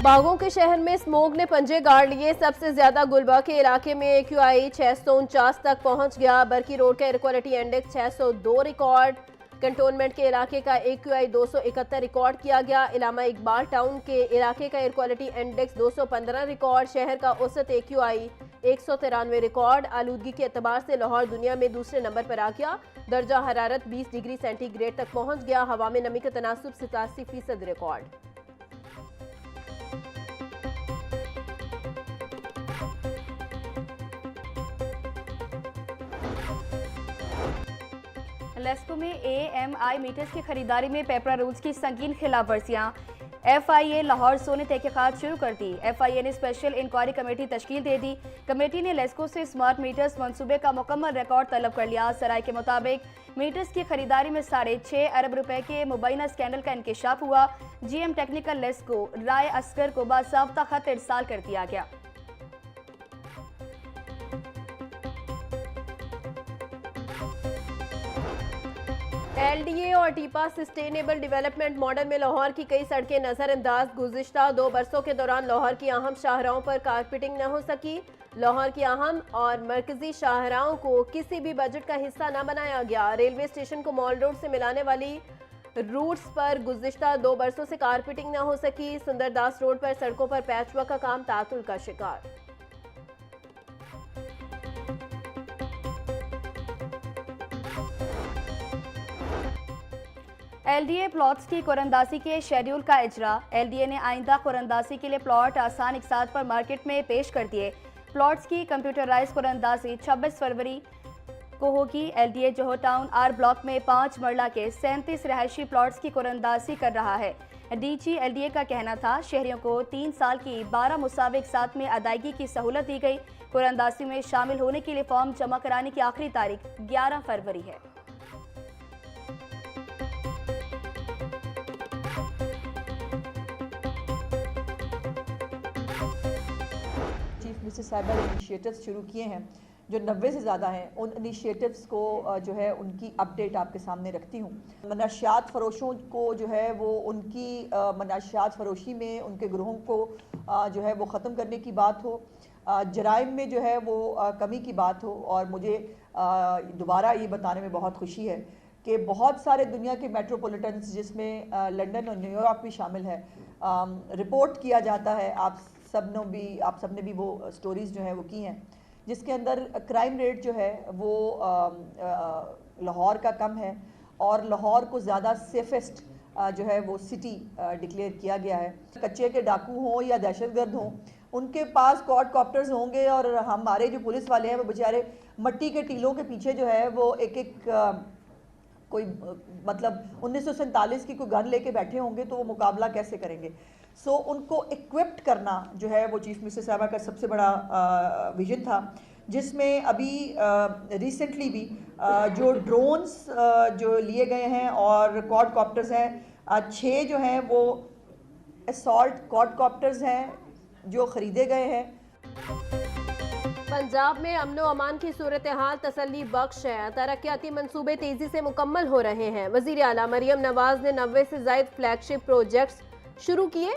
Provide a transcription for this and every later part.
बागों के शहर में स्मोक ने पंजे गाड़ लिए। सबसे ज्यादा गुलबर्ग के इलाके में AQI 649 तक पहुंच गया। बरकी रोड का air quality index 602 record. Cantonment के इलाके का AQI 271 रिकॉर्ड किया गया। इलामा इकबाल टाउन के इलाके का एयर क्वालिटी इंडेक्स 215 रिकॉर्ड। शहर का औसत AQI 193 रिकॉर्ड। आलूदगी के एतबार से लाहौर दुनिया में दूसरे नंबर पर आ गया। दर्जा हरारत 20 डिग्री सेंटीग्रेड तक पहुंच गया। हवा में नमी का तनासुब 87% रिकॉर्ड। लेस्को में AMI मीटर्स की खरीदारी में पेपरा रूल्स की संगीन खिलाफ वर्जियां। FIA लाहौर सो ने तहकीकात शुरू कर दी। FIA ने स्पेशल इंक्वायरी कमेटी तश्कील दे दी। कमेटी ने लेस्को से स्मार्ट मीटर्स मंसूबे का मुकम्मल रिकॉर्ड तलब कर लिया। सराय के मुताबिक मीटर्स की खरीदारी में 6.5 अरब रुपए के मुबैना स्कैंडल का इंकशाफ हुआ। GM टेक्निकल लेस्को राय असगर को बासाब्ता खत इरसाल कर दिया गया। LDA और टीपा सस्टेनेबल डेवलपमेंट मॉडल में लाहौर की कई सड़कें नजरअंदाज। गुज़िश्ता 2 बरसों के दौरान लाहौर की अहम शाहराहों पर कारपेटिंग न हो सकी। लाहौर की अहम और मरकजी शाहराहों को किसी भी बजट का हिस्सा न बनाया गया। रेलवे स्टेशन को मॉल रोड से मिलाने वाली रूट्स पर गुज़िश्ता 2 बरसों से कारपेटिंग न हो सकी। सुंदरदास रोड पर सड़कों पर पैचवर्क का काम तातुल का शिकार। LDA प्लॉट्स की कुरंदाजी के शेड्यूल का इजरा। LDA ने आइंदा कुरंदाजी के लिए प्लॉट आसान इकसात पर मार्केट में पेश कर दिए। प्लॉट्स की कंप्यूटराइज कुरंदाजी 26 फरवरी को होगी। LDA जोहर टाउन R ब्लॉक में 5 मरला के 37 रहायशी प्लॉट्स की कुरंदाजी कर रहा है। DG LDA का कहना था शहरियों को 3 साल की 12 मुसावे इकसात में अदायगी की सहूलत दी गई। कुरंदाजी में शामिल होने के लिए फॉर्म जमा कराने की आखिरी तारीख 11 फरवरी है। मिसेस साहिबा ने इनिशिएटिव्स शुरू किए हैं जो 90 से ज़्यादा हैं। उन इनिशिएटिव्स को जो है उनकी अपडेट आपके सामने रखती हूँ। मनशियात फ़रोशों को जो है वो उनकी मनशियात फ़रोशी में उनके ग्रोहों को जो है वो ख़त्म करने की बात हो, जराइम में जो है वो कमी की बात हो। और मुझे दोबारा ये बताने में बहुत खुशी है कि बहुत सारे दुनिया के मेट्रोपॉलिटन्स जिसमें लंदन और न्यूयॉर्क भी शामिल है, रिपोर्ट किया जाता है। आप सबने भी वो स्टोरीज़ जो हैं वो की हैं जिसके अंदर क्राइम रेट जो है वो लाहौर का कम है और लाहौर को ज़्यादा सेफेस्ट जो है वो सिटी डिक्लेयर किया गया है। कच्चे के डाकू हों या दहशतगर्द हों, उनके पास क्वाडकॉप्टर्स होंगे और हमारे जो पुलिस वाले हैं वो बेचारे मट्टी के टीलों के पीछे जो है वो एक कोई मतलब 1947 की कोई गन लेके बैठे होंगे तो वो मुकाबला कैसे करेंगे। सो उनको इक्विप्ड करना जो है वो चीफ मिनिस्टर साहबा का सबसे बड़ा विजन था, जिसमें अभी रिसेंटली भी जो ड्रोन्स जो लिए गए हैं और क्वाडकॉप्टर्स हैं, 6 जो हैं वो असॉल्ट क्वाडकॉप्टर्स हैं जो ख़रीदे गए हैं। पंजाब में अमन व अमान की सूरत हाल तसल्ली बख्श है। तरक्याती मंसूबे तेजी से मुकम्मल हो रहे हैं। वज़ीर आला मरियम नवाज ने 90 से ज़ायद फ्लैगशिप प्रोजेक्ट्स शुरू किए।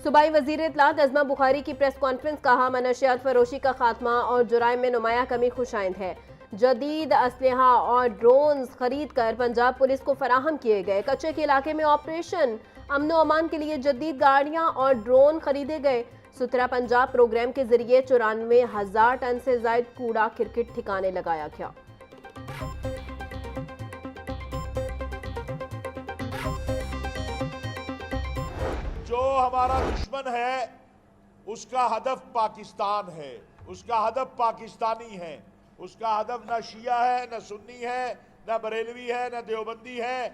सूबाई वज़ीर इत्तलात अज़मा बुखारी की प्रेस कॉन्फ्रेंस, कहा मनशियात फरोशी का खात्मा और जुराइम में नुमाया कमी खुशाइंद है। जदीद असलहा और ड्रोन्स खरीद कर पंजाब पुलिस को फराहम किए गए। कच्चे के इलाके में ऑपरेशन अमन व अमान के लिए जदीद गाड़ियां और ड्रोन खरीदे गए। सुथरा पंजाब प्रोग्राम के जरिए 94,000 टन से ज्यादा कूड़ा क्रिकेट ठिकाने लगाया गया। जो हमारा दुश्मन है उसका हदफ पाकिस्तान है, उसका हदफ पाकिस्तानी है, उसका हदफ ना शिया है, ना सुन्नी है, ना बरेलवी है, ना देवबंदी है,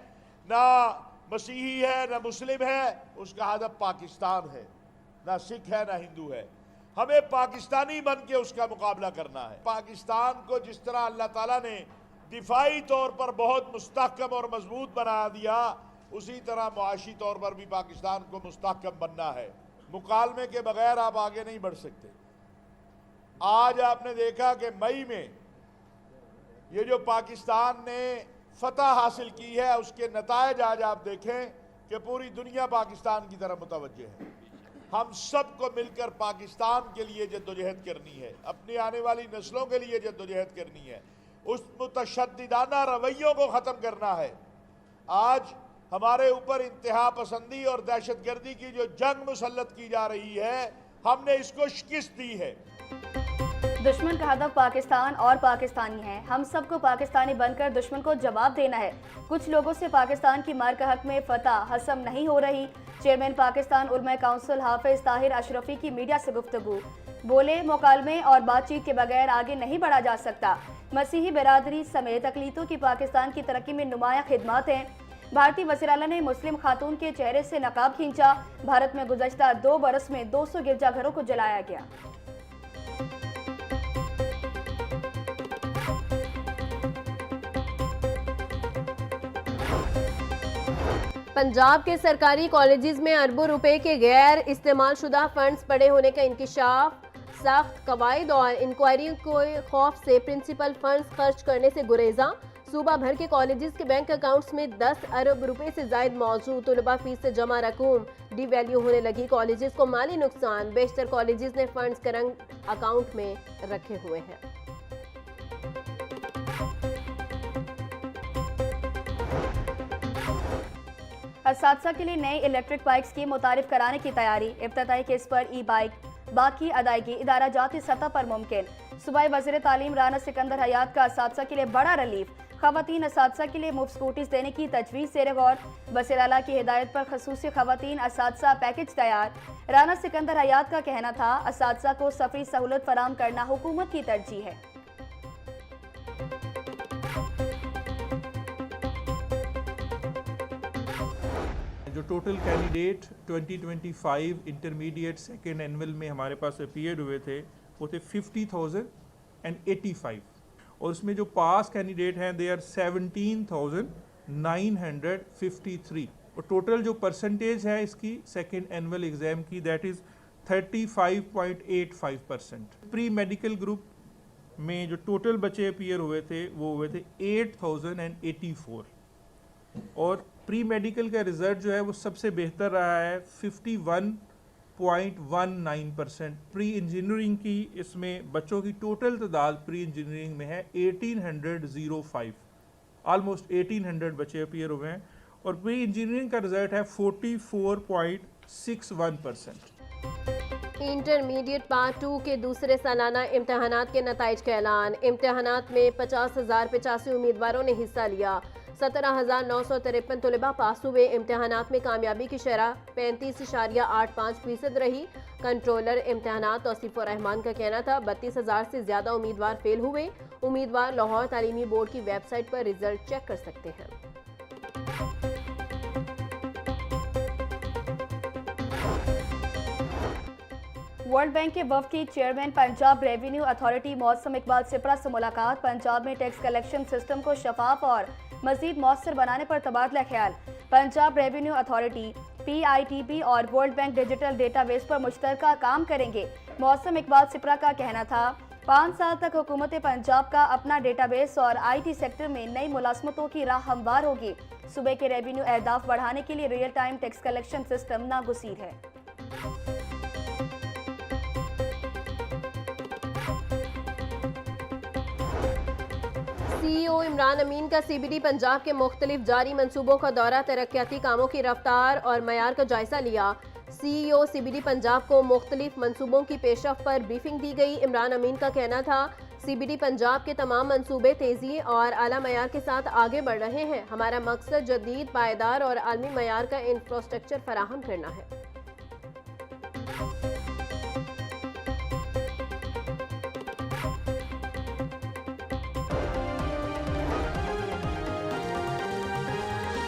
ना मसीही है, ना मुस्लिम है। उसका हदफ पाकिस्तान है, ना सिख है ना हिंदू है। हमें पाकिस्तानी बन के उसका मुकाबला करना है। पाकिस्तान को जिस तरह अल्लाह ताला ने दिफाई तौर पर बहुत मुस्तहकम और मजबूत बना दिया, उसी तरह मुआशी तौर पर भी पाकिस्तान को मुस्तहकम बनना है। मुकालमे के बगैर आप आगे नहीं बढ़ सकते। आज आपने देखा कि मई में ये जो पाकिस्तान ने फतह हासिल की है, उसके नतायज आज आप देखें कि पूरी दुनिया पाकिस्तान की तरफ मुतवज्जे है। हम सबको मिलकर पाकिस्तान के लिए जद्दोजहद करनी है, अपनी आने वाली नस्लों के लिए जद्दोजहद करनी है, उस मुतशद्दिदाना रवैयों को ख़त्म करना है। आज हमारे ऊपर इंतहा पसंदी और दहशतगर्दी की जो जंग मुसल्लत की जा रही है, हमने इसको शिकस्त दी है। दुश्मन का हदफ पाकिस्तान और पाकिस्तानी है। हम सबको पाकिस्तानी बनकर दुश्मन को जवाब देना है। कुछ लोगों से पाकिस्तान की मार का हक में फतह हसम नहीं हो रही। चेयरमैन पाकिस्तान उलमा काउंसिल हाफिज ताहिर अशरफी की मीडिया से गुफ्तगू। बोले, मुकालमे और बातचीत के बगैर आगे नहीं बढ़ा जा सकता। मसीही बिरादरी समेत अकलीतों की पाकिस्तान की तरक्की में नुमायां खिदमत हैं। भारतीय वज़ीर-ए-आला ने मुस्लिम खातून के चेहरे से नकाब खींचा। भारत में गुज़श्ता 2 बरस में 200 गिरजाघरों को जलाया गया। पंजाब के सरकारी कॉलेजेस में अरबों रुपए के गैर इस्तेमाल शुदा फंड्स पड़े होने का इंकिशाफ। सख्त कवायद और इंक्वायरी के खौफ से प्रिंसिपल फंड्स खर्च करने से गुरेजा। सूबा भर के कॉलेजेस के बैंक अकाउंट्स में 10 अरब रुपए से जायद मौजूद। तलबा फीस से जमा रकूम डिवैल्यू होने लगी। कॉलेजेस को माली नुकसान। बेशतर कॉलेजेस ने फंड्स करंट अकाउंट में रखे हुए हैं। असातिज़ा के लिए नई इलेक्ट्रिक बाइक स्कीम मुतारिफ कराने की तैयारी। इफ्तिताही किस्त पर ई बाइक बाकी अदायगी इदारा जाती सतह पर मुमकिन। सूबाई वज़ीर तालीम राना सिकंदर हयात का असातिज़ा के लिए बड़ा रिलीफ। ख़वातीन असातिज़ा के लिए मुफ्त स्कूटीज देने की तजवीज़ ज़ेर गौर। वज़ीर-ए-आला की हिदायत पर खसूसी ख़वातीन असातिज़ा पैकेज तैयार। राना सिकंदर हयात का कहना था, असातिज़ा को सफरी सहूलत फराम करना हुकूमत की तरजीह है। जो total candidate 2025 intermediate second annual में हमारे पास अपीयर हुए थे वो थे 50,085 और उसमें जो पास कैंडिडेट हैं दे आर 17,953 और टोटल जो परसेंटेज है इसकी सेकेंड एनुअल एग्ज़ाम की that is 35.85%। Pre medical group में जो टोटल बच्चे अपीयर हुए थे वो हुए थे 8,084 और प्री मेडिकल का रिजल्ट जो है वो सबसे बेहतर रहा है 51.19%। प्री इंजीनियरिंग की इसमें बच्चों की टोटल तादाद प्री इंजीनियरिंग में है 1805, ऑलमोस्ट 1800 बच्चे अपीयर हुए हैं और प्री इंजीनियरिंग का रिजल्ट है 44.61%। इंटरमीडिएट पार्ट 2 के दूसरे सालाना इम्तहानात के नताइज का ऐलान। इम्तहानात में 50,085 उम्मीदवारों ने हिस्सा लिया। 17,953 तलबा पास हुए। इम्तहानात में कामयाबी की शरह 35.85% रही। कंट्रोलर इम्तहानात तौसीफुर रहमान का कहना था 32,000 से ज़्यादा उम्मीदवार फेल हुए। उम्मीदवार लाहौर तालीमी बोर्ड की वेबसाइट पर रिजल्ट चेक कर सकते हैं। वर्ल्ड बैंक के वफ़द की चेयरमैन पंजाब रेवेन्यू अथॉरिटी मौसम इकबाल सिपरा से मुलाकात। पंजाब में टैक्स कलेक्शन सिस्टम को शफाफ और मजीद मौसर बनाने पर तबादला ख्याल। पंजाब रेवेन्यू अथॉरिटी PITP और वर्ल्ड बैंक डिजिटल डेटाबेस पर मुश्तरका काम करेंगे। मौसम इकबाल सिपरा का कहना था 5 साल तक हुकूमत पंजाब का अपना डेटाबेस और IT सेक्टर में नई मुलाजमतों की राह हमवार होगी। सूबे के रेवेन्यू अहदाफ बढ़ाने के लिए real time tax collection system नागुज़ीर है। CEO इमरान अमीन का CBD पंजाब के मुख्तलिफ जारी मंसूबों का दौरा, तरक्याती कामों की रफ्तार और मयार का जायजा लिया। CEO CBD पंजाब को मुख्तलिफ मंसूबों की पेशरफ पर ब्रीफिंग दी गई। इमरान अमीन का कहना था CBD पंजाब के तमाम मंसूबे तेज़ी और आला मयार के साथ आगे बढ़ रहे हैं। हमारा मकसद जदीद, पायदार और आलमी मयार का इंफ्रास्ट्रक्चर फराहम करना है।